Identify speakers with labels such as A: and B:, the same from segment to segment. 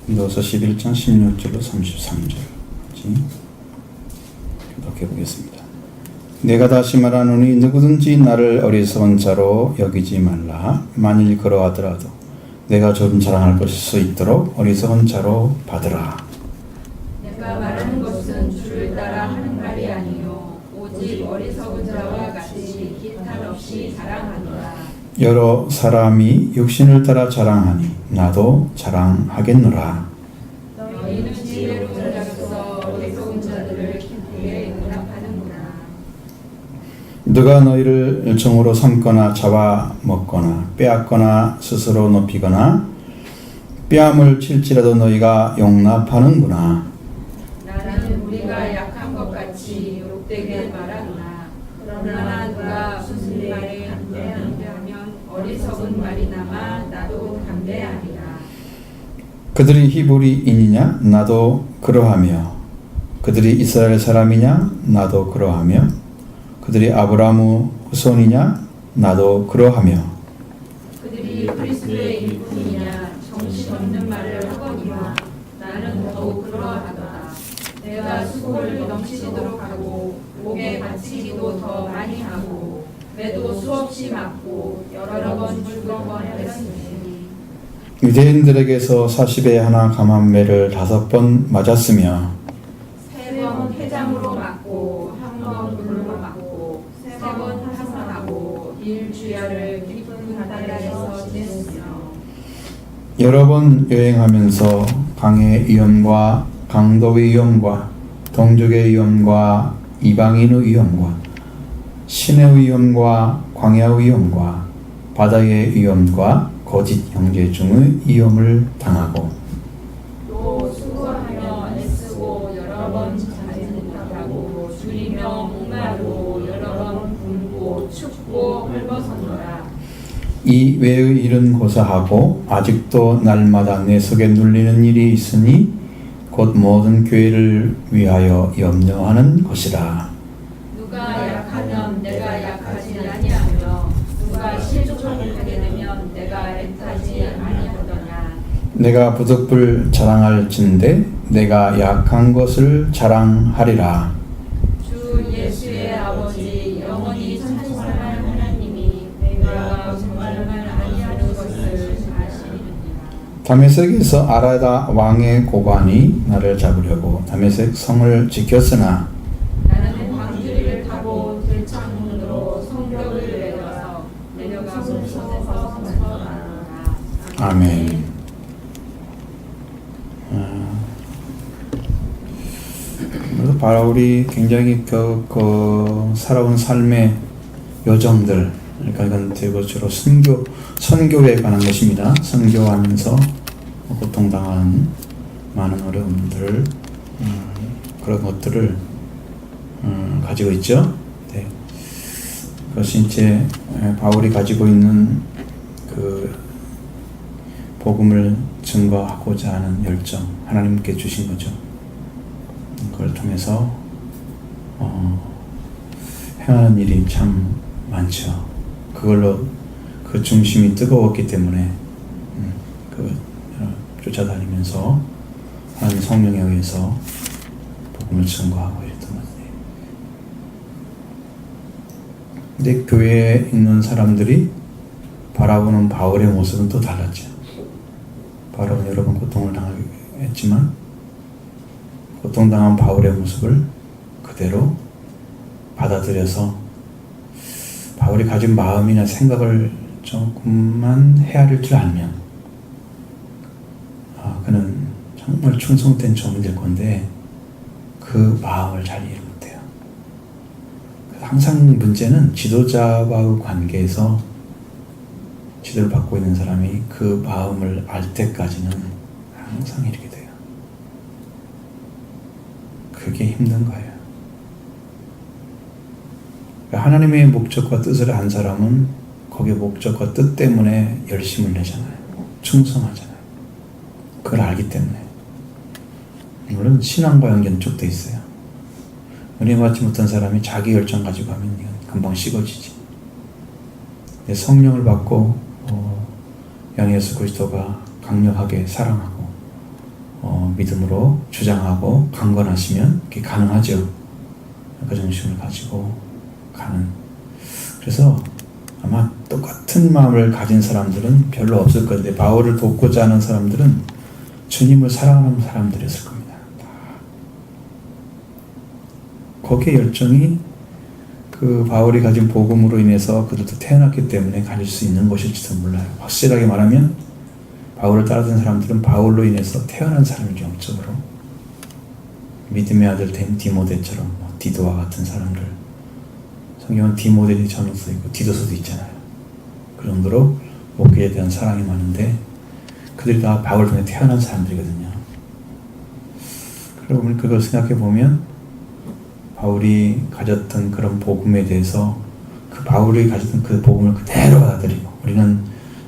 A: 고린도서 11장 16절로 33절까지 교독해 보겠습니다. 내가 다시 말하노니 누구든지 나를 어리석은 자로 여기지 말라. 만일 그러하더라도 내가 좀 자랑할 수 있도록 어리석은 자로 받으라.
B: 내가 말하는 것은 주를 따라 하는 말이 아니요 오직 어리석은 자와 같이 기탄 없이 자랑하노라.
A: 여러 사람이 육신을 따라 자랑하니 나도 자랑하겠노라.
B: 너희는 지혜로운 자로서 어리석은 자들을 기쁘게 응답하는구나.
A: 누가 너희를 정으로 삼거나 잡아먹거나 빼앗거나 스스로 높이거나 뺨을 칠지라도 너희가 용납하는구나.
B: 나는 우리가 약한 것 같이 욕되게 말하노라. 그러나 누가 무슨 말에 담대하면 어리석은 말이나마 나도 담대하리라.
A: 그들이 히브리인이냐? 나도 그러하며 그들이 이스라엘 사람이냐? 나도 그러하며 그들이 아브라함의 후손이냐? 나도 그러하며
B: 그들이 그리스도의 일꾼이냐? 정신없는 말을 하거니와 나는 더욱 그러하도다. 내가 수고를 넘치도록 하고 목에 바치기도 더 많이 하고 매도 수없이 맞고 여러 번 죽어버렸으니
A: 유대인들에게서 40에 하나 감한매를 5번 맞았으며
B: 3번 회장으로 맞고 1번 불로 맞고 3번 하산하고 일주야를 깊은 바다에서 지냈으며
A: 여러 번 여행하면서 강의 위험과 강도의 위험과 동족의 위험과 이방인의 위험과 신의 위험과 광야의 위험과 바다의 위험과 거짓 형제 중의 위험을 당하고
B: 또 수고하며 애쓰고 여러 번 잠을 못하고 줄이며 목마르고 여러 번 굶고 춥고 헐벗었노라.
A: 이 외의 일은 고사하고 아직도 날마다 내 속에 눌리는 일이 있으니 곧 모든 교회를 위하여 염려하는 것이라.
B: 누가 약하면 내가 약하지 아니하며 누가 실족하게 되면 내가 애타지 아니하더냐.
A: 내가 부득불 자랑할진대 내가 약한 것을 자랑하리라.
B: 주 예수의 아버지 영원히 찬송할 하나님이 내가 정말만 아니하는 것을 아시느니라.
A: 다메섹에서 아라다 왕의 고관이 나를 잡으려고 다메섹 성을 지켰으나
B: 나는 광주리를 타고 들창문으로 성벽을 내려가 문선에서 선처하노라.
A: 아멘. 그래서 바울이 굉장히 살아온 삶의 여정들, 그러니까 이건 대거 주로 선교에 관한 것입니다. 선교하면서 고통당한 많은 어려움들, 그런 것들을 가지고 있죠. 네. 그것이 이제 바울이 가지고 있는 그 복음을 증거하고자 하는 열정, 하나님께 주신 거죠. 그걸 통해서 행하는 일이 참 많죠. 그걸로 그 중심이 뜨거웠기 때문에 쫓아다니면서 하나님 성령에 의해서 복음을 증거하고 이랬던 거죠. 근데 교회에 있는 사람들이 바라보는 바울의 모습은 또 달랐죠. 바울은 여러 번 고통을 당했지만 고통당한 바울의 모습을 그대로 받아들여서 바울이 가진 마음이나 생각을 조금만 헤아릴 줄 알면 그는 정말 충성된 종이 될 건데 그 마음을 잘 이해 못해요. 항상 문제는 지도자와의 관계에서 지도를 받고 있는 사람이 그 마음을 알 때까지는 항상 이렇게 돼요. 그게 힘든 거예요. 하나님의 목적과 뜻을 안 사람은 거기에 목적과 뜻 때문에 열심을 내잖아요. 충성하잖아요. 그걸 알기 때문에. 물론 신앙과 연결돼 있어요. 은혜 받지 못한 사람이 자기 열정 가지고 하면 이건 금방 식어지지. 성령을 받고 양 예수 그리스도가 강력하게 사랑하고 믿음으로 주장하고 강건하시면 그게 가능하죠. 그 정신을 가지고 가는. 그래서 아마 똑같은 마음을 가진 사람들은 별로 없을 건데 바울을 돕고자 하는 사람들은 주님을 사랑하는 사람들이었을 겁니다. 거기에 열정이 그 바울이 가진 복음으로 인해서 그들도 태어났기 때문에 가질 수 있는 것일지도 몰라요. 확실하게 말하면 바울을 따르던 사람들은 바울로 인해서 태어난 사람이죠. 영적으로. 믿음의 아들 된 디모데처럼 디도와 같은 사람들. 성경은 디모데 전후서도 있고 디도서도 있잖아요. 그 정도로 목회에 대한 사랑이 많은데 그들이 다 바울 통해 태어난 사람들이거든요. 그러고 그걸 생각해 보면 바울이 가졌던 그런 복음에 대해서 그 바울이 가졌던 그 복음을 그대로 받아들이고 우리는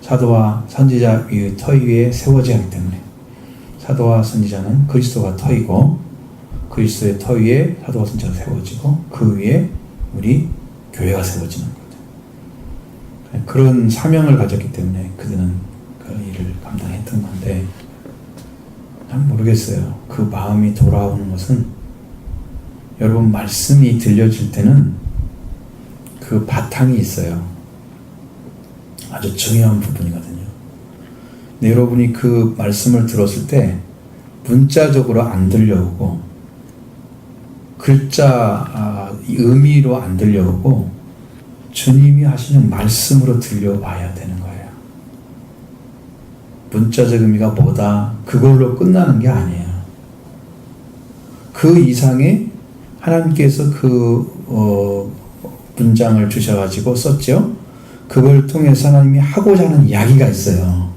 A: 사도와 선지자 위의 터 위에 세워져야 하기 때문에 사도와 선지자는 그리스도가 터이고 그리스도의 터 위에 사도와 선지자가 세워지고 그 위에 우리 교회가 세워지는 거죠. 그런 사명을 가졌기 때문에 그들은 그 일을 감당했던 건데 난 모르겠어요. 그 마음이 돌아오는 것은 여러분 말씀이 들려질 때는 그 바탕이 있어요. 아주 중요한 부분이거든요. 근데 여러분이 그 말씀을 들었을 때 문자적으로 안 들려오고 글자 의미로 안 들려오고 주님이 하시는 말씀으로 들려와야 되는 거예요. 문자적 의미가 뭐다 그걸로 끝나는 게 아니에요. 그 이상의 하나님께서 그 문장을 주셔가지고 썼죠. 그걸 통해서 하나님이 하고자 하는 이야기가 있어요.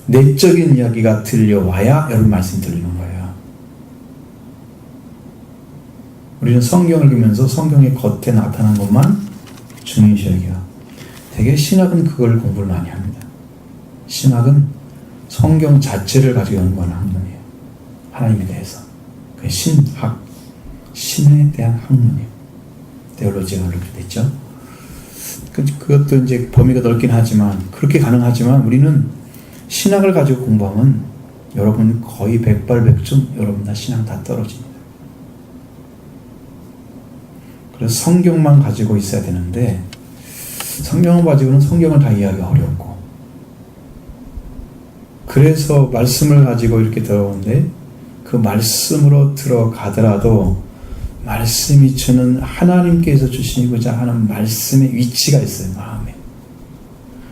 A: 내적인 이야기가 들려와야 여러분 말씀이 들리는 거예요. 우리는 성경을 읽으면서 성경의 겉에 나타난 것만 중요시 여겨요. 되게 신학은 그걸 공부를 많이 합니다. 신학은 성경 자체를 가지고 연구하는 학문이에요. 하나님에 대해서. 그게 신학. 신에 대한 학문이에요. 테올로지가 그렇게 됐죠. 그것도 이제 범위가 넓긴 하지만 그렇게 가능하지만 우리는 신학을 가지고 공부하면 여러분 거의 백발백중 여러분 다 신앙 다 떨어집니다. 그래서 성경만 가지고 있어야 되는데 성경을 가지고는 성경을 다 이해하기가 어렵고 그래서 말씀을 가지고 이렇게 들어오는데 그 말씀으로 들어가더라도 말씀이 주는 하나님께서 주시고자 하는 말씀의 위치가 있어요. 마음에.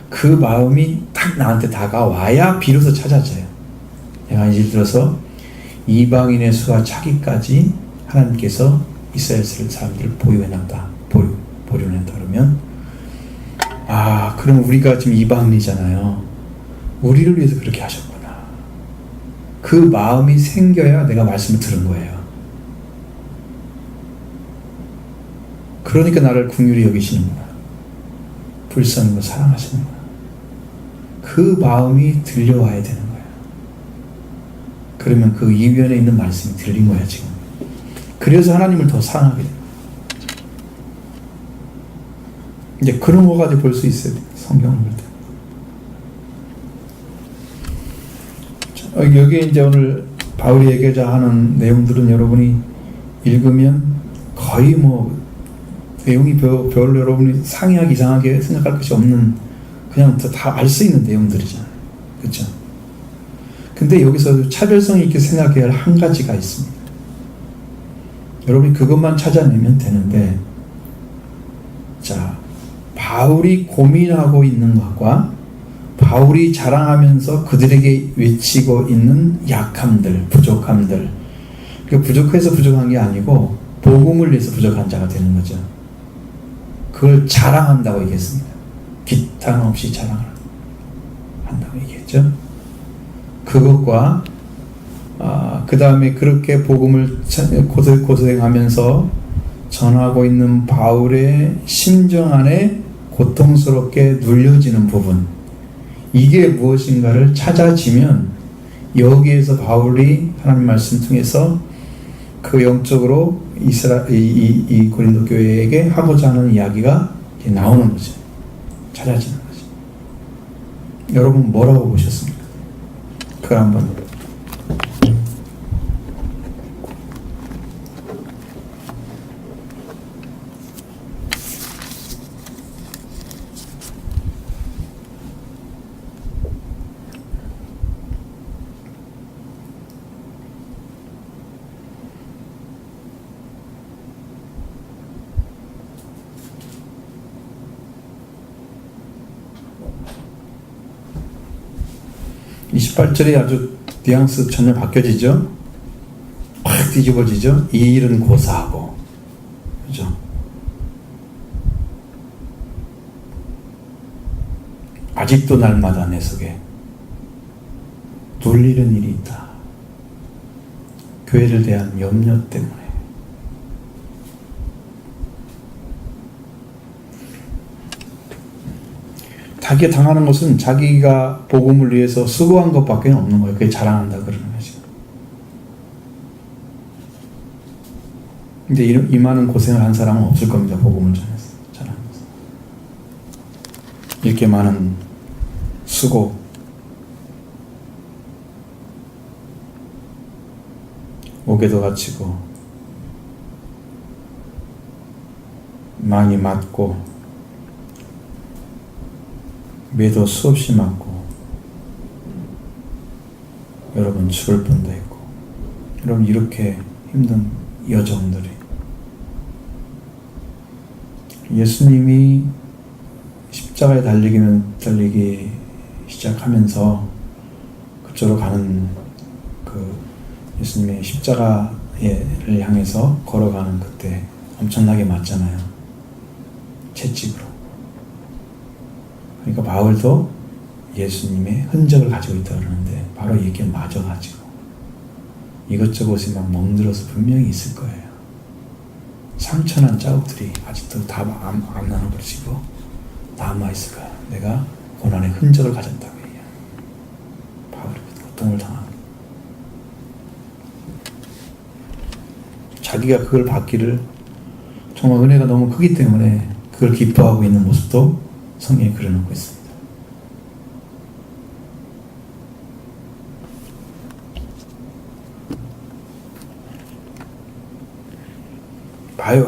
A: 그 마음이 딱 나한테 다가와야 비로소 찾아져요. 내가 예를 들어서 이방인의 수가 차기까지 하나님께서 이스라엘 사람들을 보유해놨다. 보존했다 그러면 그럼 우리가 지금 이방인이잖아요. 우리를 위해서 그렇게 하셨구나. 그 마음이 생겨야 내가 말씀을 들은 거예요. 그러니까 나를 긍휼히 여기시는구나. 불쌍히 사랑하시는구나. 그 마음이 들려와야 되는 거야. 그러면 그 이면에 있는 말씀이 들린 거야 지금. 그래서 하나님을 더 사랑하게 돼. 이제 그런 거 가지고 볼 수 있어야 돼. 성경을 볼 때. 여기 이제 오늘 바울이 얘기하자 하는 내용들은 여러분이 읽으면 거의 내용이 별로 여러분이 상이하게 이상하게 생각할 것이 없는 그냥 다 알 수 있는 내용들이잖아요. 그렇죠? 근데 여기서 차별성 있게 생각해야 할 한 가지가 있습니다. 여러분이 그것만 찾아내면 되는데 자, 바울이 고민하고 있는 것과 바울이 자랑하면서 그들에게 외치고 있는 약함들, 부족함들 부족해서 부족한 게 아니고 복음을 위해서 부족한 자가 되는 거죠. 그걸 자랑한다고 얘기했습니다. 기탄 없이 자랑을 한다고 얘기했죠. 그것과 그 다음에 그렇게 복음을 고생하면서 전하고 있는 바울의 심정 안에 고통스럽게 눌려지는 부분 이게 무엇인가를 찾아지면 여기에서 바울이 하나님 말씀 통해서 그 영적으로 이 고린도 교회에게 하고자 하는 이야기가 나오는 거죠. 찾아지는 거죠. 여러분 뭐라고 보셨습니까? 그걸 한번 28절에 아주 뉘앙스 전혀 바뀌어지죠. 확 뒤집어지죠. 이 일은 고사하고, 그죠? 아직도 날마다 내 속에 눌리는 일이 있다. 교회를 대한 염려 때문에. 자기가 당하는 것은 자기가 복음을 위해서 수고한 것밖에 없는 거예요. 그게 자랑한다 그러는 거지. 근데 이 많은 고생을 한 사람은 없을 겁니다. 복음을 전하면서. 이렇게 많은 수고, 옥에도 갇히고 많이 맞고 매도 수없이 맞고 여러분 죽을 뻔도 했고 여러분 이렇게 힘든 여정들이 예수님이 십자가에 달리기 시작하면서 그쪽으로 가는 그 예수님의 십자가를 향해서 걸어가는 그때 엄청나게 맞잖아요. 채찍으로. 그러니까 바울도 예수님의 흔적을 가지고 있다고 그러는데 바로 이게 맞아가지고 이것저것이 막 멍들어서 분명히 있을 거예요. 상처난 자국들이 아직도 다 안 나눠버리고 남아있을 거예요. 내가 고난의 흔적을 가졌다고 해요. 바울이 고통을 당하고 자기가 그걸 받기를 정말 은혜가 너무 크기 때문에 그걸 기뻐하고 있는 모습도 성경에 그려놓고 있습니다.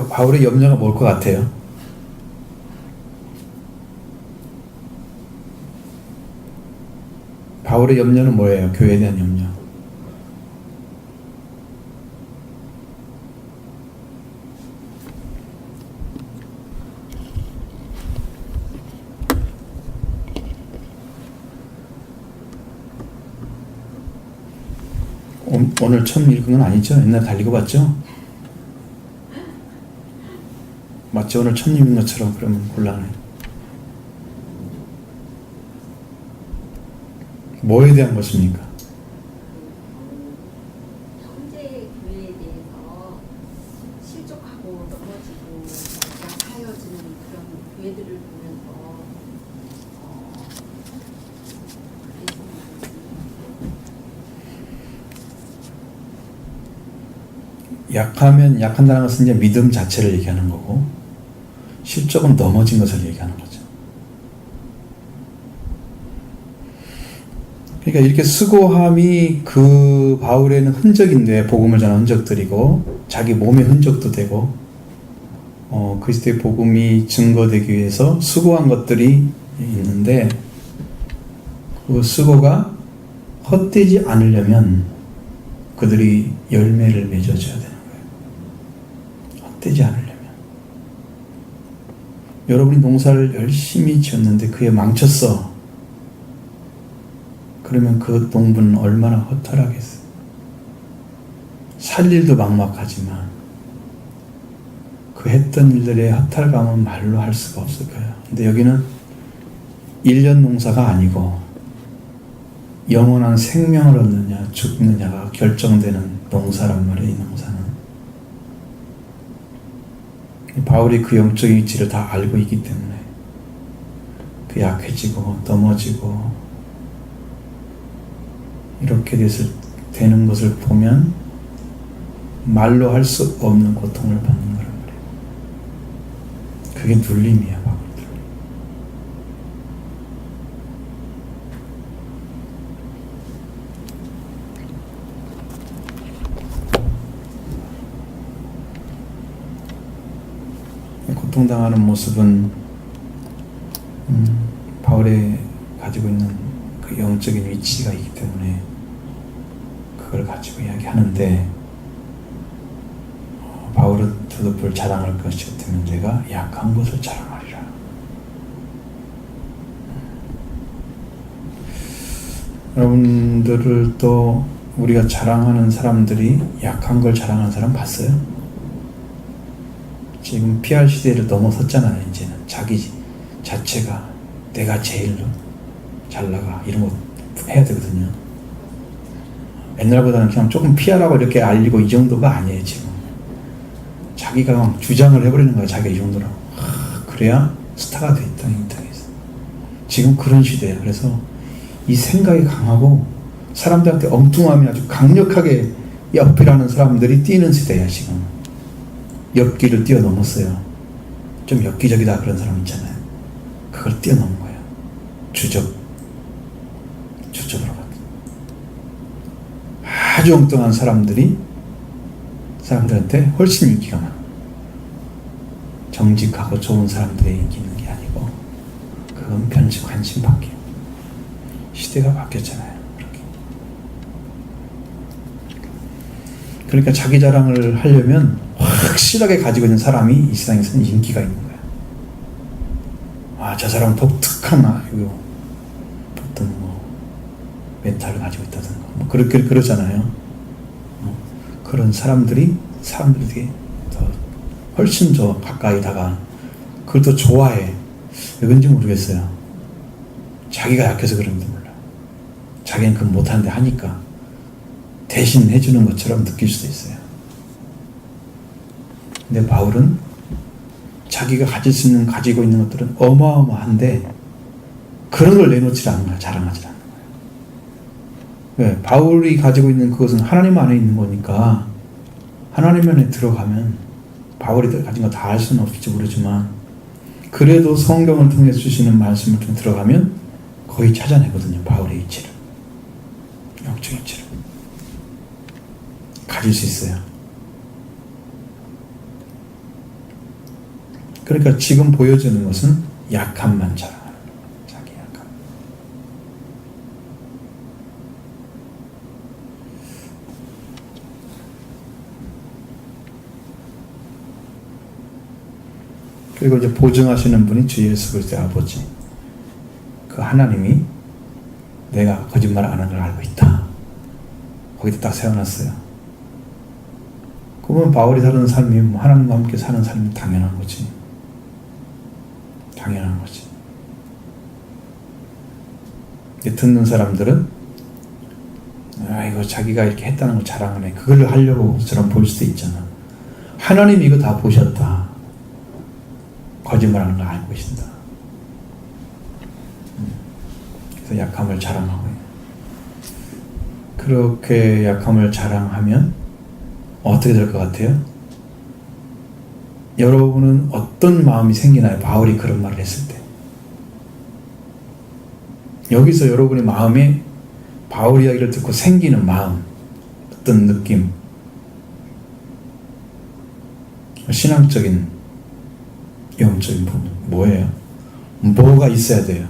A: 바울의 염려가 뭘 것 같아요? 바울의 염려는 뭐예요? 교회에 대한 염려. 오늘 처음 읽은 건 아니죠? 옛날에 다 읽어봤죠? 마치 오늘 처음 읽은 것처럼 그러면 곤란해. 뭐에 대한 것입니까?
C: 현재 교회에 대해서 실족하고 넘어지고 약하여지는 그런 교회들을 보면서
A: 약하면 약한다는 것은 이제 믿음 자체를 얘기하는 거고 실적은 넘어진 것을 얘기하는 거죠. 그러니까 이렇게 수고함이 그 바울에는 흔적인데 복음을 전하는 흔적들이고 자기 몸의 흔적도 되고 그리스도의 복음이 증거되기 위해서 수고한 것들이 있는데 그 수고가 헛되지 않으려면 그들이 열매를 맺어줘야 되는 거예요. 헛되지 않으려면. 여러분이 농사를 열심히 지었는데 그에 망쳤어. 그러면 그 농부는 얼마나 허탈하겠어요. 살 일도 막막하지만 그 했던 일들의 허탈감은 말로 할 수가 없을 거예요. 근데 여기는 1년 농사가 아니고 영원한 생명을 얻느냐 죽느냐가 결정되는 농사란 말이에요. 이 농사는 바울이 그 영적인 위치를 다 알고 있기 때문에 그 약해지고 넘어지고 이렇게 되는 것을 보면 말로 할 수 없는 고통을 받는 거란 말이에요. 그게 눌림이야. 바울들. 고통당하는 모습은 바울이 가지고 있는 그 영적인 위치가 있기 때문에 그걸 가지고 이야기하는데 바울은 두드볼 자랑할 것이 같으면 내가 약한 것을 자랑하리라. 여러분들을 또 우리가 자랑하는 사람들이 약한 걸 자랑하는 사람 봤어요? 지금 PR 시대를 넘어섰잖아요. 이제는 자기 자체가 내가 제일 잘 나가 이런 거 해야 되거든요. 옛날보다는 그냥 조금 PR하고 이렇게 알리고 이 정도가 아니에요. 지금 자기가 막 주장을 해버리는 거야. 자기가 이 정도로. 그래야 스타가 돼 있다. 인터넷에서. 지금 그런 시대예요. 그래서 이 생각이 강하고 사람들한테 엉뚱함이 아주 강력하게 어필하는 사람들이 뛰는 시대야. 지금 엽기를 뛰어넘었어요. 좀 엽기적이다 그런 사람 있잖아요. 그걸 뛰어넘은 거예요. 주적으로 갔다. 아주 엉뚱한 사람들한테 훨씬 인기가 많아. 정직하고 좋은 사람들의 인기 있는 게 아니고 그건 편식 관심 밖이에요. 시대가 바뀌었잖아요. 그렇게. 그러니까 자기 자랑을 하려면 확실하게 가지고 있는 사람이 이 세상에서는 인기가 있는 거야. 아, 저 사람은 독특한 어떤 멘탈을 가지고 있다든가 그렇게 그러잖아요. 그런 사람들이 사람들에게 더 훨씬 더 가까이 다가 그걸 더 좋아해. 왜 그런지 모르겠어요. 자기가 약해서 그런지 몰라. 자기는 그건 못하는데 하니까 대신 해주는 것처럼 느낄 수도 있어요. 근데 바울은 자기가 가지고 있는 것들은 어마어마한데 그런 걸 내놓지 않는 거야. 자랑하지 않는 거예요. 왜? 바울이 가지고 있는 그것은 하나님 안에 있는 거니까 하나님 안에 들어가면 바울이 가진 거 다 알 수는 없을지 모르지만 그래도 성경을 통해 주시는 말씀을 좀 들어가면 거의 찾아내거든요. 바울의 이치를. 영적 이치를. 가질 수 있어요. 그러니까 지금 보여주는 것은 약함만 자랑하는 거예요. 자기 약함. 그리고 이제 보증하시는 분이 주 예수 그리스도의 아버지. 그 하나님이 내가 거짓말 안 하는 걸 알고 있다. 거기다 딱 세워놨어요. 그러면 바울이 사는 삶이 하나님과 함께 사는 삶이 당연한 거지. 당연한 거지. 듣는 사람들은 이거 자기가 이렇게 했다는 걸 자랑하네. 그걸 하려고처럼 볼 수도 있잖아. 하나님이 이거 다 보셨다. 거짓말하는 걸 알고 계신다. 그래서 약함을 자랑하고 해요. 그렇게 약함을 자랑하면 어떻게 될 것 같아요? 여러분은 어떤 마음이 생기나요? 바울이 그런 말을 했을 때. 여기서 여러분의 마음에 바울 이야기를 듣고 생기는 마음, 어떤 느낌, 신앙적인, 영적인 부분, 뭐예요? 뭐가 있어야 돼요?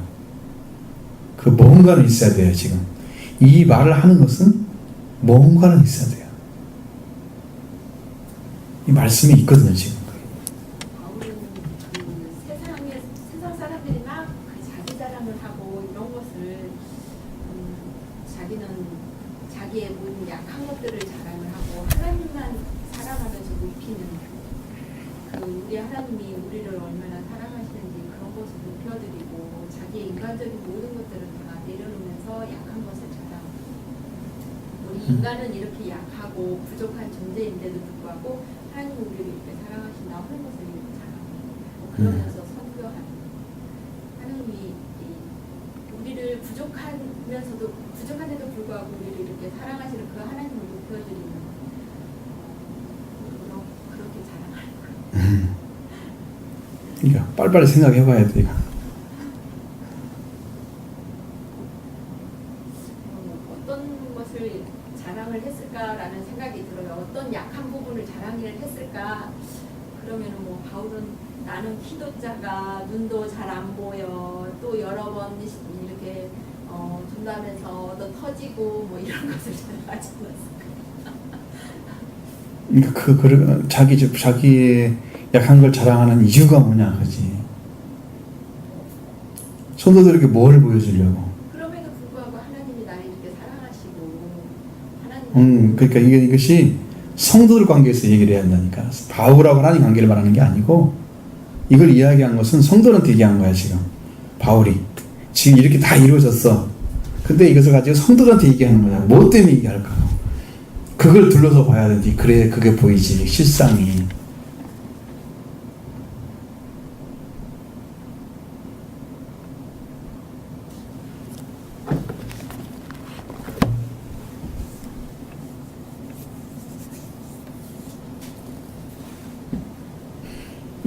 A: 그 뭔가는 있어야 돼요, 지금. 이 말을 하는 것은 뭔가는 있어야 돼요. 이 말씀이 있거든요, 지금.
C: 바울은 세상 사람들이 막 자기 자랑을 하고 이런 것을 자기는 자기의 모든 약한 것들을 자랑을 하고 하나님만 사랑하면서 높이는 우리 하나님이 우리를 얼마나 사랑하시는지 그런 것을 높여드리고 자기의 인간적인 모든 것들을 다 내려놓으면서 약한 것을 자랑하고 우리 인간은 이렇게 약하고 부족한 존재인데도 불구하고 하나님이 우리를 이렇게 사랑하신다 하는 것을 자랑하고 그러면서 선교하는 하나님이 우리를 부족한데도 불구하고 우리를 이렇게 사랑하시는 그 하나님을 높여드리는 그렇게 자랑하는 거예요.
A: 그러니까 빨리빨리 생각해봐야 돼.
C: 어떤 것을 자랑을 했을까라는 생각이 들어요. 어떤 약한 부분을 자랑을 했을까? 그러면은 뭐 바울은 나는 키도 작아, 눈도 잘 안 보여, 또 여러 번 이렇게 전담해서 너 터지고 뭐 이런 것을 자랑하지 않았을까?
A: 그러니까 자기의 약한 걸 자랑하는 이유가 뭐냐, 그지? 성도들에게 뭘 보여주려고?
C: 그럼에도 불구하고 하나님이 나를 이렇게
A: 그러니까 이것이 성도들 관계에서 얘기를 해야 한다니까. 바울하고 하나님 관계를 말하는 게 아니고, 이걸 이야기한 것은 성도한테 얘기한 거야, 지금. 바울이. 지금 이렇게 다 이루어졌어. 근데 이것을 가지고 성도들한테 얘기하는 거야. 뭐 때문에 얘기할까? 그걸 둘러서 봐야 되지. 그래, 그게 보이지. 실상이.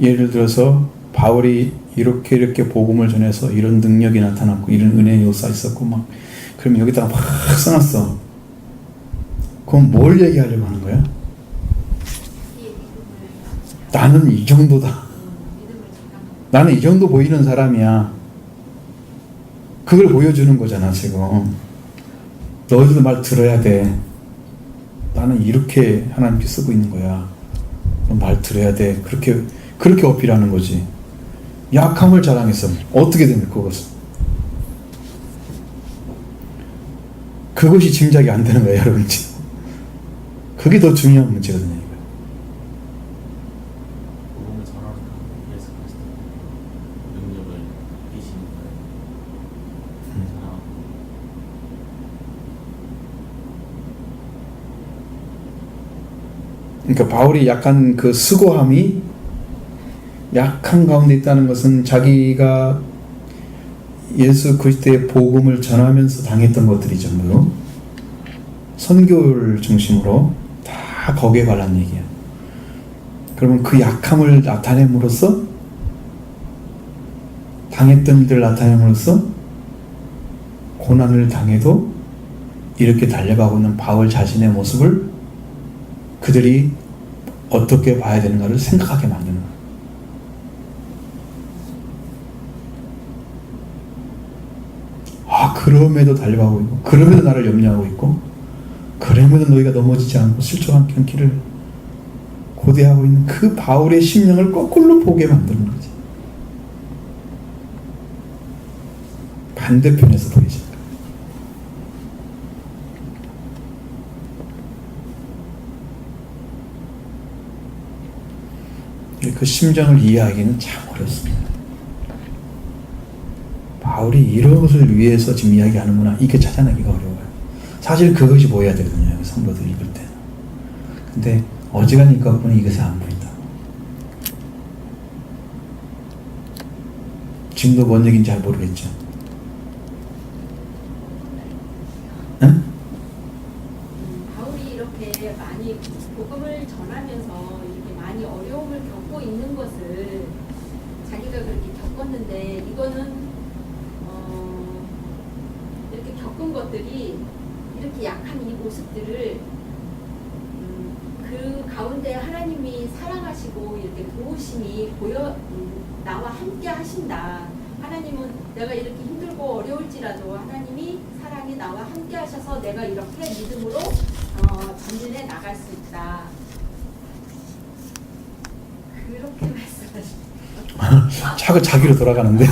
A: 예를 들어서 바울이 이렇게 복음을 전해서 이런 능력이 나타났고 이런 은혜의 요소가 있었고 막 그럼 여기다가 막 써놨어. 그럼 뭘 얘기하려고 하는 거야? 나는 이 정도다. 나는 이 정도 보이는 사람이야. 그걸 보여주는 거잖아 지금. 너희들도 말 들어야 돼. 나는 이렇게 하나님께 쓰고 있는 거야. 너 말 들어야 돼. 그렇게 어필하는 거지. 약함을 자랑했어. 어떻게 됩니까 그것은? 그것이 짐작이 안 되는 거예요 여러분. 그게 더 중요한 문제거든요.
D: 복음을 전하는 예수 그리스도 능력을 이기시는 거예요.
A: 그러니까 바울이 약간 그 수고함이 약한 가운데 있다는 것은 자기가 예수 그리스도의 복음을 전하면서 당했던 것들이 전부 선교를 중심으로 다 거기에 관한 얘기야. 그러면 그 약함을 나타냄으로써 당했던 일을 나타냄으로써 고난을 당해도 이렇게 달려가고 있는 바울 자신의 모습을 그들이 어떻게 봐야 되는가를 생각하게 만드는 거야. 그럼에도 달려가고 있고 그럼에도 나를 염려하고 있고 그럼에도 너희가 넘어지지 않고 실족하지 않기를 고대하고 있는 그 바울의 심령을 거꾸로 보게 만드는 거지. 반대편에서 보이지. 그 심정을 이해하기는 참 어렵습니다. 바울이 이런 것을 위해서 지금 이야기하는구나. 이게 찾아내기가 어려워요. 사실 그것이 보여야 되거든요. 성도들 읽을 때. 근데 어지간히 읽어보니 이것이 안 보인다. 지금도 뭔 얘기인지 잘 모르겠죠. 응?
C: 바울이 이렇게 많이 복음을 전하면서 이렇게 많이 어려움을 겪고 있는 것을 자기가 그렇게 겪었는데 이거는 이렇게 겪은 것들이 이렇게 약한 이 모습들을 그 가운데 하나님이 사랑하시고 이렇게 도우심이 나와 함께 하신다. 하나님은 내가 이렇게 힘들고 어려울지라도 하나님이 사랑이 나와 함께 하셔서 내가 이렇게 믿음으로 전진해 나갈 수 있다. 그렇게 말씀하십니다.
A: 자꾸 자기로 돌아가는데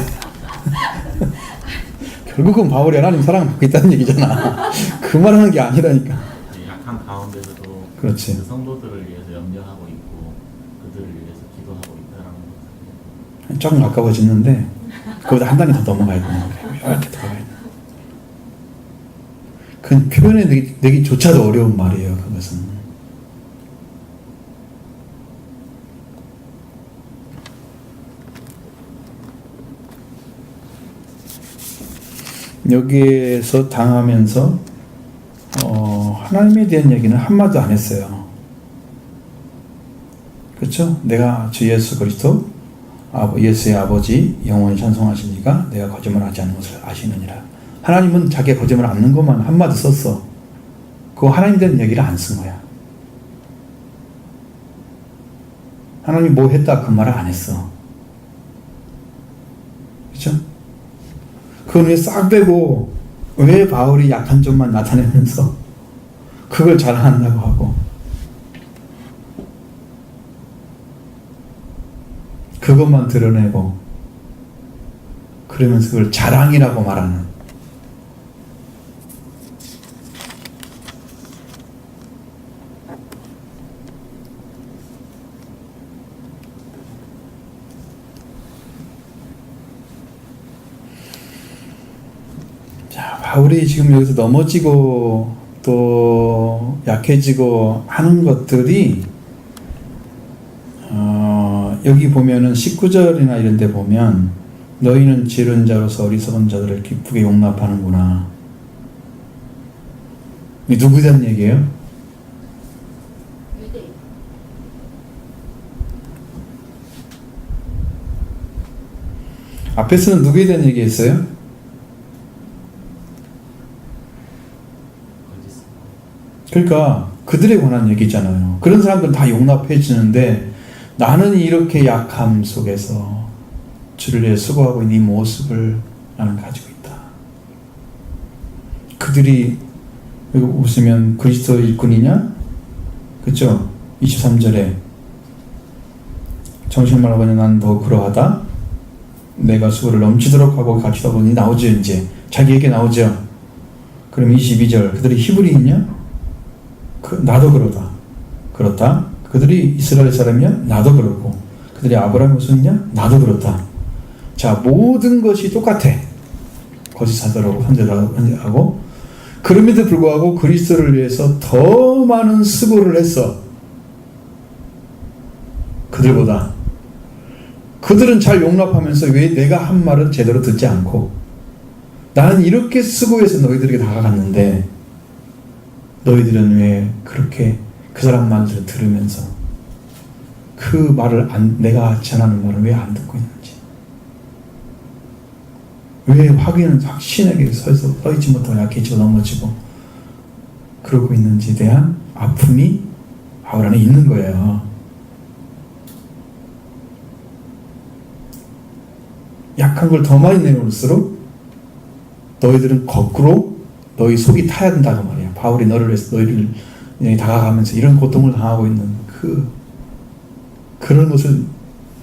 A: 결국은 바울이 하나님 사랑받고 있다는 얘기잖아. 그 말하는 게 아니라니까.
D: 약한 가운데서도
A: 그렇지.
D: 그 성도들을 위해서 염려하고 있고 그들을 위해서 기도하고 있다라는 거.
A: 조금 아까워졌는데 그보다 한 단계 더 넘어가야 되는 거예요. 이렇게 들어가야 돼. 그건 표현해내기조차도 어려운 말이에요. 그것은. 여기에서 당하면서 하나님에 대한 얘기는 한마디도 안 했어요. 그렇죠? 내가 주 예수 그리스도 예수의 아버지 영원히 찬송하시니까 내가 거짓말하지 않는 것을 아시느니라. 하나님은 자기가 거짓말 않는 것만 한마디 썼어. 그거 하나님 대한 얘기를 안 쓴 거야. 하나님이 뭐 했다 그 말을 안 했어. 그렇죠? 그건 왜 싹 빼고 왜 바울이 약한 점만 나타내면서 그걸 자랑한다고 하고 그것만 드러내고 그러면서 그걸 자랑이라고 말하는. 바울이 지금 여기서 넘어지고 또 약해지고 하는 것들이 여기 보면은 19절이나 이런 데 보면 너희는 지른 자로서 어리석은 자들을 기쁘게 용납하는구나. 이 누구에 대한 얘기예요?
C: 유대인.
A: 앞에서는 누구에 대한 얘기했어요?
D: 거짓.
A: 그러니까 그들에 관한 얘기잖아요. 그런 사람들은 다 용납해 주는데 나는 이렇게 약함 속에서 주를 위해 수고하고 있는 이 모습을 나는 가지고 있다. 그들이 여기 보시면 그리스도 일꾼이냐? 그렇죠? 23절에 정신을 말하면 난 더 그러하다. 내가 수고를 넘치도록 하고 갖추다 보니 나오죠. 이제 자기에게 나오죠. 그럼 22절 그들이 히브리인이냐? 나도 그렇다. 그들이 이스라엘 사람이냐? 나도 그렇고. 그들이 아브라함의 후손이냐? 나도 그렇다. 자, 모든 것이 똑같아. 거짓 사도라고 선제하고 그럼에도 불구하고 그리스도를 위해서 더 많은 수고를 했어. 그들보다. 그들은 잘 용납하면서 왜 내가 한 말은 제대로 듣지 않고 나는 이렇게 수고해서 너희들에게 다가갔는데 너희들은 왜 그렇게 그 사람 말을 들으면서 그 말을 내가 전하는 말을 왜 안 듣고 있는지, 왜 확신하게 서 있지 못하고 약해지고 넘어지고 그러고 있는지에 대한 아픔이 바울 안에 있는 거예요. 약한 걸 더 많이 내놓을수록 너희들은 거꾸로 너희 속이 타야 된다고 말이야. 바울이 너를 위해서 너희를 다가가면서 이런 고통을 당하고 있는 그런 것을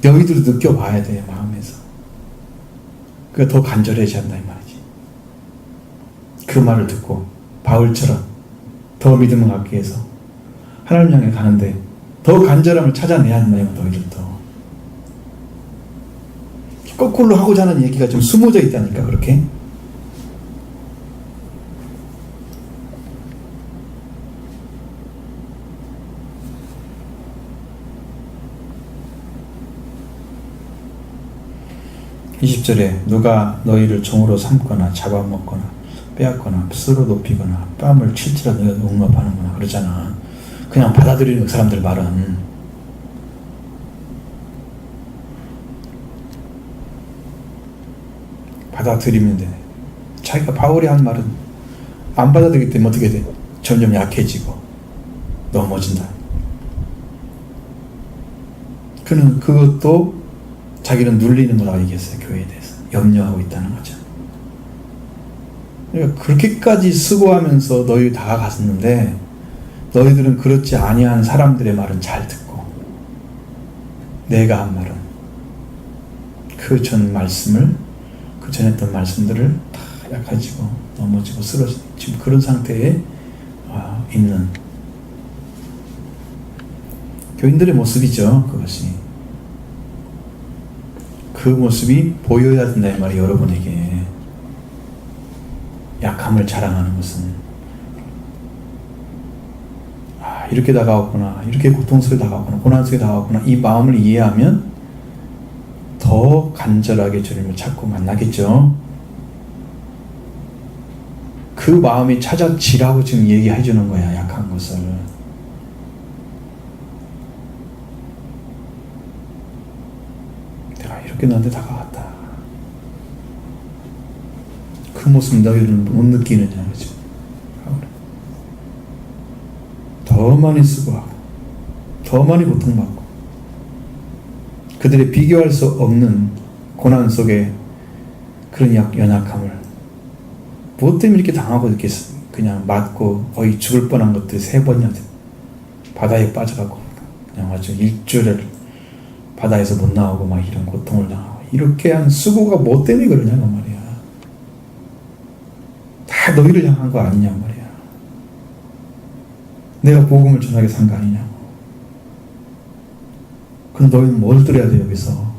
A: 너희들도 느껴봐야 돼, 마음에서. 그게 더 간절해져야 한다 이 말이지. 그 말을 듣고 바울처럼 더 믿음을 갖기 위해서 하나님 향해 가는데 더 간절함을 찾아내야 한다, 너희들도. 거꾸로 하고자 하는 얘기가 좀 숨어져 있다니까, 그렇게. (20절에) 누가 너희를 종으로 삼거나 잡아먹거나 빼앗거나 스스로 높이거나 뺨을 칠지라도 너희가 용납하는구나 그러잖아. 그냥 받아들이는 그 사람들 말은 받아들이면 돼. 자기가 바울이 한 말은 안 받아들이기 때문에 어떻게 돼? 점점 약해지고 넘어진다. 그는 그것도 자기는 눌리는 거라고 얘기했어요. 교회에 대해서 염려하고 있다는 거죠. 그러니까 그렇게까지 수고하면서 너희 다가갔었는데 너희들은 그렇지 아니한 사람들의 말은 잘 듣고 내가 한 말은 그 전 말씀을 그 전에 했던 말씀들을 다 약해지고 넘어지고 쓰러지고 지금 그런 상태에 있는 교인들의 모습이죠. 그것이 그 모습이 보여야 된다 이 말이 여러분에게. 약함을 자랑하는 것은 이렇게 다가왔구나, 이렇게 고통스럽게 다가왔구나, 고난스럽게 다가왔구나, 이 마음을 이해하면 더 간절하게 주님을 찾고 만나겠죠. 그 마음이 찾아지라고 지금 얘기해 주는 거야, 약한 것을. 내가 이렇게 너한테 다가왔다. 그 모습 너희들은 못 느끼느냐, 그죠? 더 많이 수고하고, 더 많이 고통받고, 그들의 비교할 수 없는 고난 속에 그런 연약함을 무엇 때문에 이렇게 당하고 이렇게 그냥 맞고 거의 죽을 뻔한 것들이 3번이나 바다에 빠져가고 그냥 아주 일주일을 바다에서 못 나오고 막 이런 고통을 당하고 이렇게 한 수고가 뭐 때문에 그러냐고 말이야. 다 너희를 향한 거 아니냐 말이야. 내가 복음을 전하게 산 거 아니냐고. 그럼 너희는 뭘 들어야 돼, 여기서?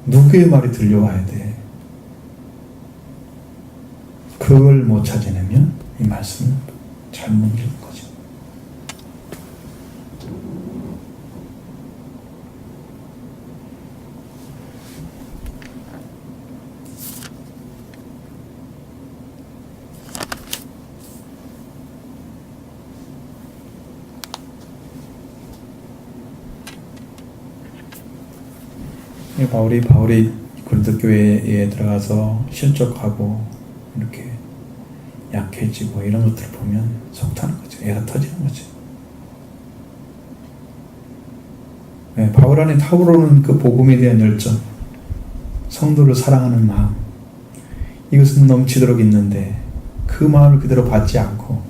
A: 누구의 말이 들려와야 돼? 그걸 못 찾아내면 이 말씀을 잘못 읽은 거죠. 바울이 고린도 교회에 들어가서 실족하고 이렇게 약해지고 이런 것들을 보면 속 타는 거죠. 애가 터지는 거죠. 네, 바울 안에 타오르는 그 복음에 대한 열정, 성도를 사랑하는 마음, 이것은 넘치도록 있는데 그 마음을 그대로 받지 않고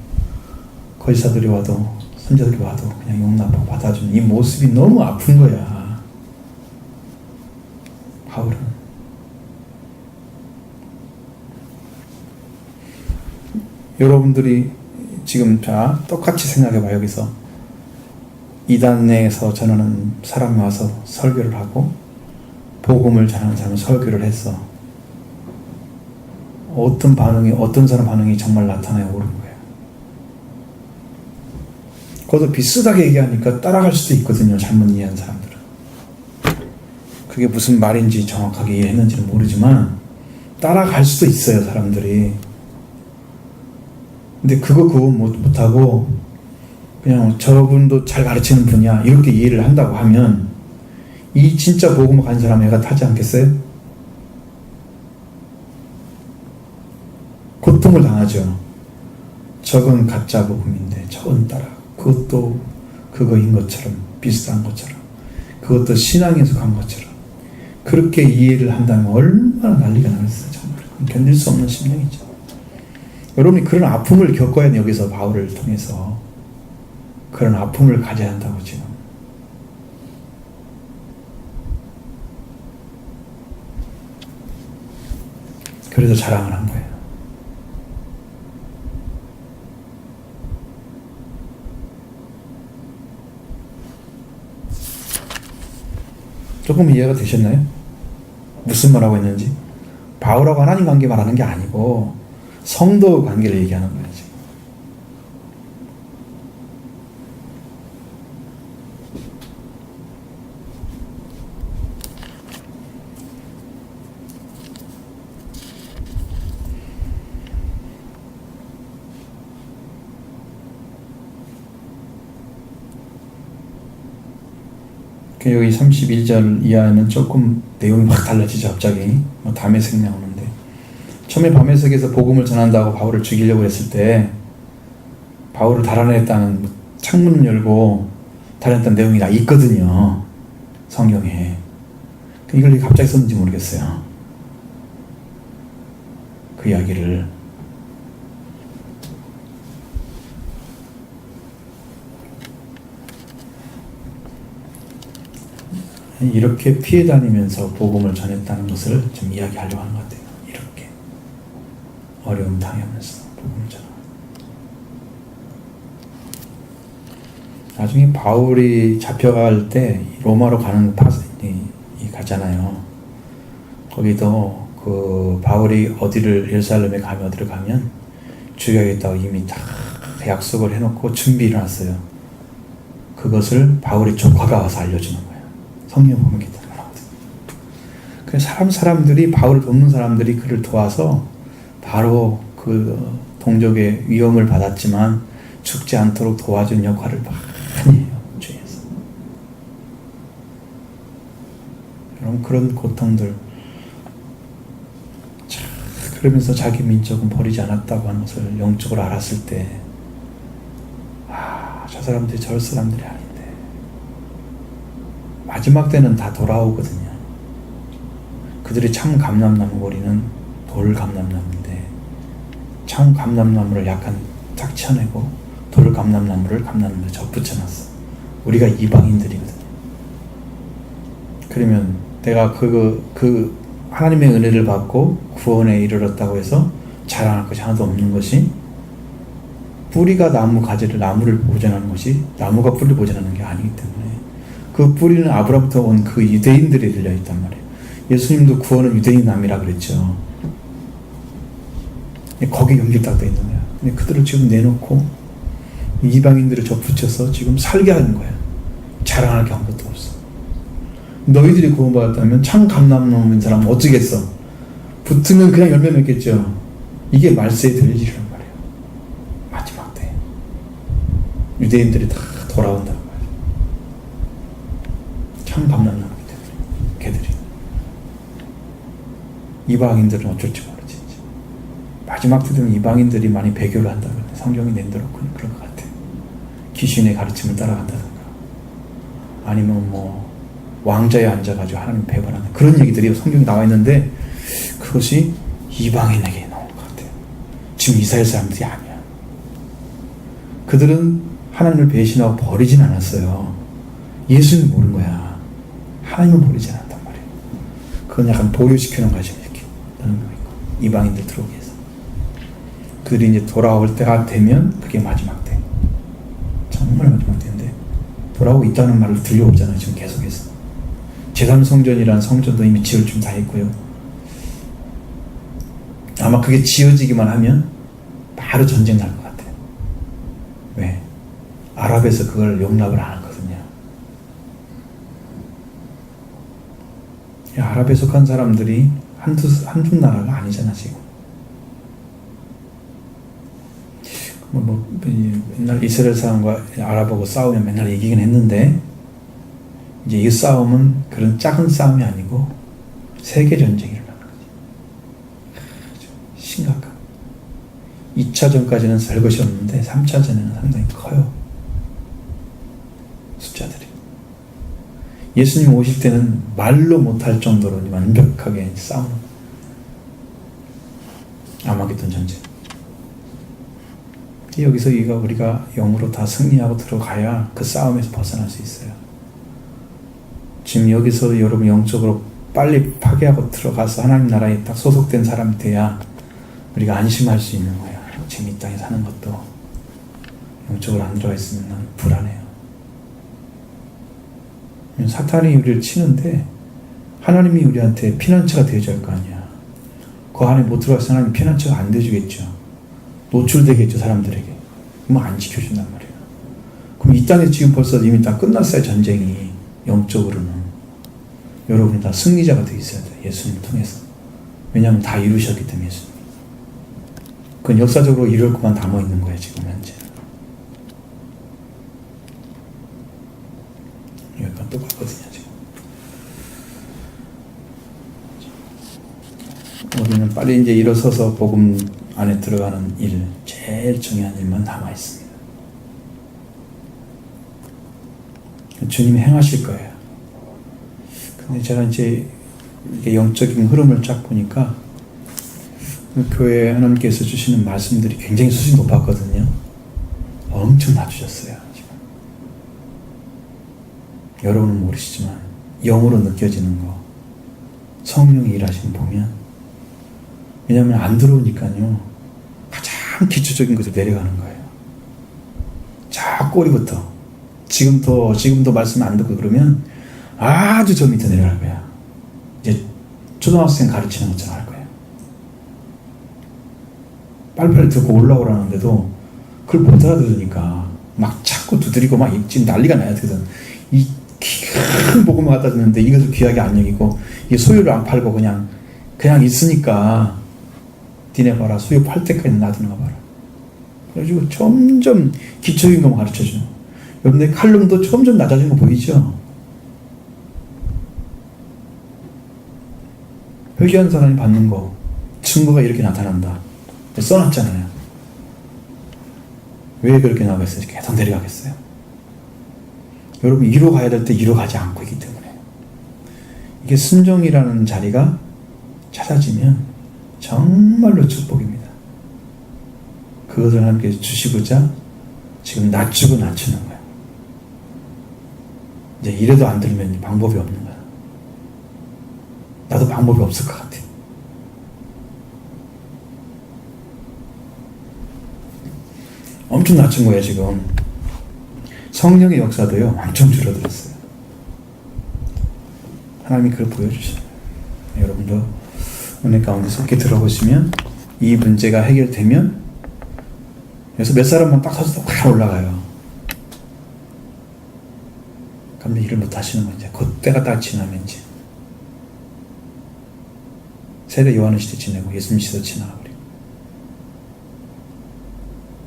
A: 거짓사들이 와도 선자들이 와도 그냥 용납하고 받아주는 이 모습이 너무 아픈 거야. 바울은 여러분들이 지금 자 똑같이 생각해봐. 여기서 이단 내에서 전하는 사람이 와서 설교를 하고 복음을 전하는 사람은 설교를 했어. 어떤 사람 반응이 정말 나타나요? 오른 거예요. 그것도 비슷하게 얘기하니까 따라갈 수도 있거든요. 잘못 이해한 사람들은. 그게 무슨 말인지 정확하게 이해했는지는 모르지만 따라갈 수도 있어요, 사람들이. 근데 그거 못하고 그냥 저분도 잘 가르치는 분이야 이렇게 이해를 한다고 하면 이 진짜 복음을 간 사람 애가 타지 않겠어요? 고통을 당하죠. 저건 가짜 복음인데 저건 따라 그것도 그거인 것처럼 비슷한 것처럼 그것도 신앙에 속한 것처럼 그렇게 이해를 한다면 얼마나 난리가 나겠어요. 정말 견딜 수 없는 심령이죠. 여러분이 그런 아픔을 겪어야 돼. 여기서 바울을 통해서 그런 아픔을 가져야 한다고 지금. 그래서 자랑을 한 거예요. 조금 이해가 되셨나요? 무슨 말하고 있는지. 바울하고 하나님 관계 말하는 게 아니고 성도 관계를 얘기하는 거예요. 지금. 여기 31절 이하는 조금 내용이 확 달라지죠. 갑자기 담에색 나오는데 처음에 밤에색에서 복음을 전한다고 바울을 죽이려고 했을 때 바울을 달아냈다는 창문을 열고 달아냈다는 내용이 다 있거든요. 성경에. 이걸 갑자기 썼는지 모르겠어요. 그 이야기를. 이렇게 피해 다니면서 복음을 전했다는 것을 좀 이야기하려고 하는 것 같아요. 이렇게 어려움 당하면서 복음을 전하고. 나중에 바울이 잡혀갈 때 로마로 가는 가잖아요. 거기도 그 바울이 예루살렘에 가면 어디를 가면 죽여야겠다고 이미 다 약속을 해놓고 준비를 해놨어요. 그것을 바울의 조카가 와서 알려주는 거예요. 성령 보면 기다려 나오거든요. 그래서 사람들이 바울을 돕는 사람들이 그를 도와서 바로 그 동족의 위험을 받았지만 죽지 않도록 도와준 역할을 많이 해요. 주위에서. 여러분 그런 고통들 그러면서 자기 민족은 버리지 않았다고 하는 것을 영적으로 알았을 때 저 사람들이 저럴 사람들이 아닌데 마지막 때는 다 돌아오거든요. 그들이 참 감람나무 거리는 돌 감람나무인데 참 감람나무를 약간 딱 쳐내고 돌 감람나무를 감람나무에 접붙여놨어. 우리가 이방인들이거든요. 그러면 내가 그 하나님의 은혜를 받고 구원에 이르렀다고 해서 자랑할 것이 하나도 없는 것이 뿌리가 나무를 보존하는 것이 나무가 뿌리를 보존하는 게 아니기 때문에 그 뿌리는 아브라함부터 온 그 유대인들이 들려있단 말이에요. 예수님도 구원은 유대인 남이라 그랬죠. 거기에 연기를 딱 돼 있는 거야. 근데 그들을 지금 내놓고 이방인들을 접붙여서 지금 살게 하는 거야. 자랑할 게 아무것도 없어. 너희들이 구원받았다면 참 감남놈인 사람은 어쩌겠어. 붙으면 그냥 열매 맺겠죠. 이게 말세의 들리지란 말이에요. 마지막 때 유대인들이 다 돌아온다는 말이에요. 참 감남놈이기 때문에 걔들이. 이방인들은 어쩔지 모르지. 마지막 때 되면 이방인들이 많이 배교를 한다면 성경이 낸대로 그럴 것 같아요. 귀신의 가르침을 따라간다든가 아니면 뭐 왕자에 앉아가지고 하나님 배반하는 그런 얘기들이 성경에 나와 있는데 그것이 이방인에게 나올 것 같아요. 지금 이스라엘 사람들이 아니야. 그들은 하나님을 배신하고 버리진 않았어요. 예수는 모르는 거야. 하나님을 버리지 않았단 말이에요. 그건 약간 보류시키는 거야 지금 이렇게 나는 거 있고 이방인들 들어오기 위해서. 그들이 이제 돌아올 때가 되면 그게 마지막 때. 정말 마지막 때인데 돌아오고 있다는 말을 들려오잖아요. 지금 계속해서. 제3성전이라는 성전도 이미 지을 좀 다 했고요. 아마 그게 지어지기만 하면 바로 전쟁 날 것 같아요. 왜? 아랍에서 그걸 용납을 안 하거든요. 아랍에 속한 사람들이 한두 나라가 아니잖아 지금. 맨날 이스라엘 사람과 아랍하고 싸우면 맨날 이기긴 했는데 이제 이 싸움은 그런 작은 싸움이 아니고 세계 전쟁이 일어나는 거지. 심각한. 2차전까지는 별 것이 없는데 3차전에는 상당히 커요. 숫자들이. 예수님 오실 때는 말로 못할 정도로 완벽하게 싸우는 아마겟돈 전쟁. 여기서 우리가 영으로 다 승리하고 들어가야 그 싸움에서 벗어날 수 있어요. 지금 여기서 여러분 영적으로 빨리 파괴하고 들어가서 하나님 나라에 딱 소속된 사람이 돼야 우리가 안심할 수 있는 거야. 지금 이 땅에 사는 것도 영적으로 안 들어가 있으면 난 불안해요. 사탄이 우리를 치는데 하나님이 우리한테 피난처가 되어줄 거 아니야. 그 안에 못 들어가서 하나님 피난처가 안 되어주겠죠. 노출되겠죠, 사람들에게. 그러면 안 지켜준단 말이에요. 그럼 이 땅에 지금 벌써 이미 다 끝났어요, 전쟁이. 영적으로는. 여러분이 다 승리자가 되어 있어야 돼요, 예수님 통해서. 왜냐하면 다 이루셨기 때문에 예수님. 그건 역사적으로 이룰 것만 담아 있는 거예요, 지금 현재. 약간 똑같거든요, 지금. 우리는 빨리 이제 일어서서 복음 안에 들어가는 일, 제일 중요한 일만 남아 있습니다. 주님이 행하실 거예요. 근데 제가 이제 이렇게 영적인 흐름을 쫙 보니까 교회에 하나님께서 주시는 말씀들이 굉장히 수준 높았거든요. 엄청 낮추셨어요. 지금. 여러분은 모르시지만 영으로 느껴지는 거, 성령이 일하시는 거 보면 왜냐하면 안 들어오니까요. 가장 기초적인 것을 내려가는 거예요. 자 꼬리부터 지금도 말씀 안 듣고 그러면 아주 저 밑에 내려갈 거야. 이제 초등학생 가르치는 것처럼 할 거예요. 빨리빨리 듣고 올라오라는데도 그걸 못 알아들으니까 막 자꾸 두드리고 막 지금 난리가 나야 되거든. 이 큰 복음을 갖다 주는데 이것을 귀하게 안 여기고 이 소유를 안 팔고 그냥 있으니까 니네 봐라 소유 팔 때까지 놔두는 거 봐라. 그래가지고 점점 기초적인 것만 가르쳐주는 거예요. 여러분들 칼럼도 점점 낮아진 거 보이죠? 회개한 사람이 받는 거 증거가 이렇게 나타난다. 써놨잖아요. 왜 그렇게 나가겠어요? 계속 내려가겠어요? 여러분 이로 가야 될 때 이로 가지 않고 있기 때문에 이게 순종이라는 자리가 찾아지면 정말로 축복입니다. 그것을 하나님께서 주시고자 지금 낮추고 낮추는 거예요. 이제 이래도 안 들으면 방법이 없는 거야. 나도 방법이 없을 것 같아. 엄청 낮춘 거예요 지금. 성령의 역사도요 엄청 줄어들었어요. 하나님이 그걸 보여주셔요. 여러분도 은혜 가운데 속히 들어보시면 이 문제가 해결되면 그래서 몇 사람만 딱 서서 확 올라가요. 그럼 일을 못 하시는 거죠. 그 때가 딱 지나면 이제 세례 요한의 시대 지나고 예수님 시대 지나가버리고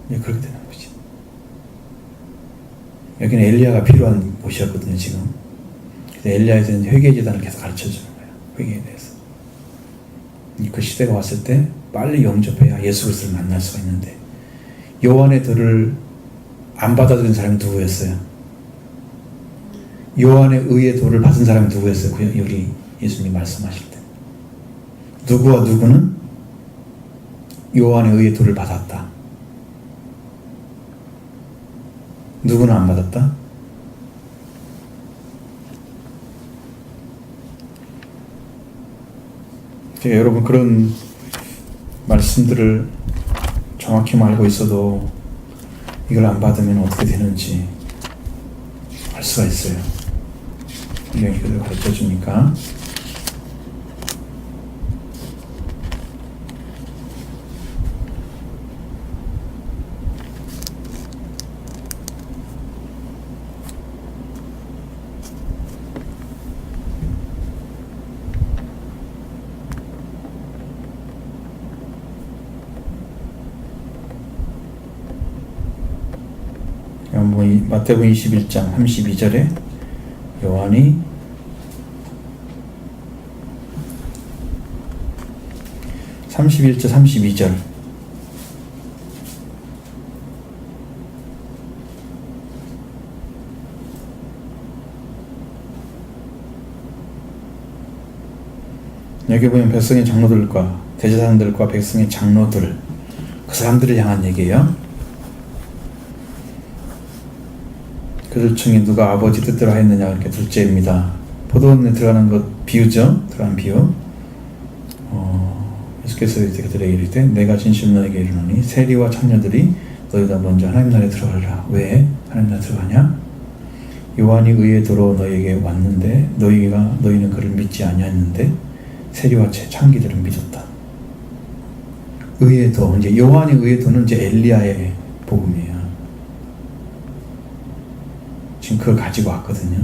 A: 이제 그렇게 되는 거지. 여기는 엘리야가 필요한 곳이었거든요, 지금. 그래서 엘리야에 대한 회개 재단을 계속 가르쳐 주는 거예요. 회개에 대해서. 그 시대가 왔을 때 빨리 영접해야 예수 그리스도를 만날 수가 있는데 요한의 도를 안 받아들인 사람이 누구였어요? 요한의 의의 도를 받은 사람이 누구였어요? 여기 예수님이 말씀하실 때 누구와 누구는 요한의 의의 도를 받았다. 누구는 안 받았다? 여러분 그런 말씀들을 정확히 알고 있어도 이걸 안 받으면 어떻게 되는지 알 수가 있어요. 분명히 그걸 가르쳐 주니까. 마태복음 21장 32절에 요한이 (31절) 32절 여기 보면 백성의 장로들과 대제사장들과 백성의 장로들 그 사람들을 향한 얘기예요. 그들 중에 누가 아버지 뜻대로 하였느냐 이렇게 둘째입니다. 포도원에 들어가는 것 비유죠. 들어가는 비유. 예수께서 그들에게 이르되 내가 진실로 너에게 이르노니 세리와 창녀들이 너희가 먼저 하나님 나라에 들어가리라. 왜 하나님 나라에 들어가냐? 요한이 의의 도로 너희에게 왔는데 너희는 그를 믿지 아니하였는데 세리와 창기들은 믿었다. 의의 도, 이제 요한의 의의 도는 이제 엘리야의 복음이에요. 지금 그걸 가지고 왔거든요.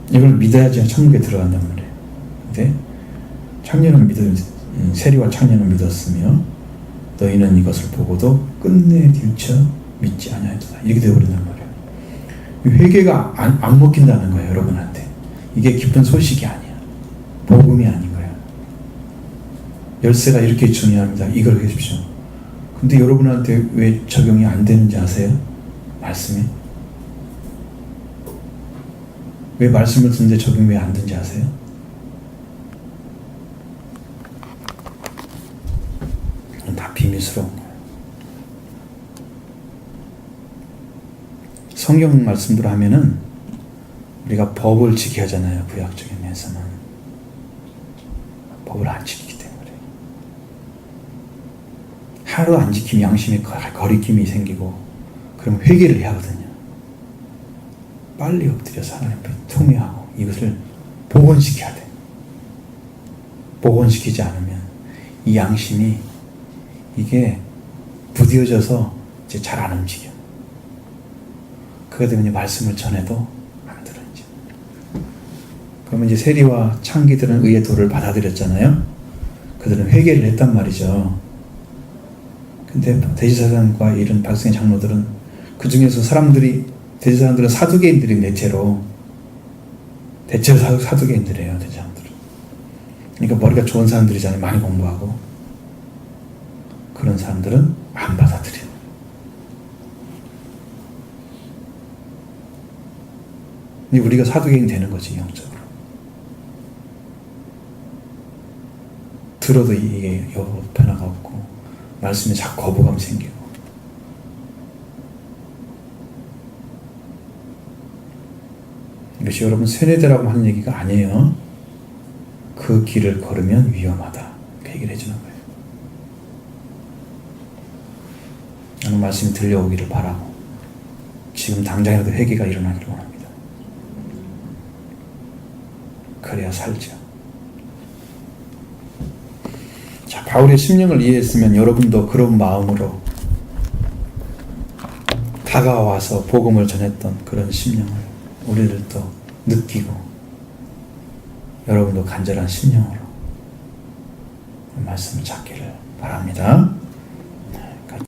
A: 이걸 믿어야지 천국에 들어간단 말이에요. 근데 세리와 창녀는 믿었으며 너희는 이것을 보고도 끝내 뒤쳐 믿지 아니하였다. 이렇게 되어버린단 말이에요. 회개가 안 먹힌다는 거예요, 여러분한테. 이게 기쁜 소식이 아니야. 복음이 아닌 거야. 열쇠가 이렇게 중요합니다. 이걸 해주십시오. 근데 여러분한테 왜 적용이 안 되는지 아세요? 말씀이? 왜 말씀을 듣는데 적용이 왜 안 되는지 아세요? 이건 다 비밀스러운 거예요. 성경 말씀대로 하면은 우리가 법을 지켜야 하잖아요. 구약적인 면에서는 법을 안 지키기 때문에 하루 안 지키면 양심에 거리낌이 생기고 그럼 회개를 해야 하거든요. 빨리 엎드려서 하나님 앞에 통회하고 이것을 복원시켜야 돼. 복원시키지 않으면 이 양심이 이게 부딪혀져서 이제 잘 안 움직여. 그거 때문에 말씀을 전해도 안 들어 이제. 그러면 이제 세리와 창기들은 의의 도를 받아들였잖아요. 그들은 회개를 했단 말이죠. 근데 대제사장과 이런 백성의 장로들은 그 중에서 대제사장들은 사두개인들이 대체로 사두개인들이에요. 대제사장들은. 그러니까 머리가 좋은 사람들이잖아요. 많이 공부하고. 그런 사람들은 안 받아들여. 근데 우리가 사두개인 되는 거지, 영적으로. 들어도 이게 변화가 없고 말씀에 자꾸 거부감 생기고. 이것이 여러분 세뇌되라고 하는 얘기가 아니에요. 그 길을 걸으면 위험하다. 그 얘기를 해주는 거예요. 오늘 말씀이 들려오기를 바라고 지금 당장이라도 회개가 일어나기를 원합니다. 그래야 살죠. 자, 바울의 심령을 이해했으면 여러분도 그런 마음으로 다가와서 복음을 전했던 그런 심령을 우리들도 느끼고 여러분도 간절한 심령으로 말씀을 찾기를 바랍니다.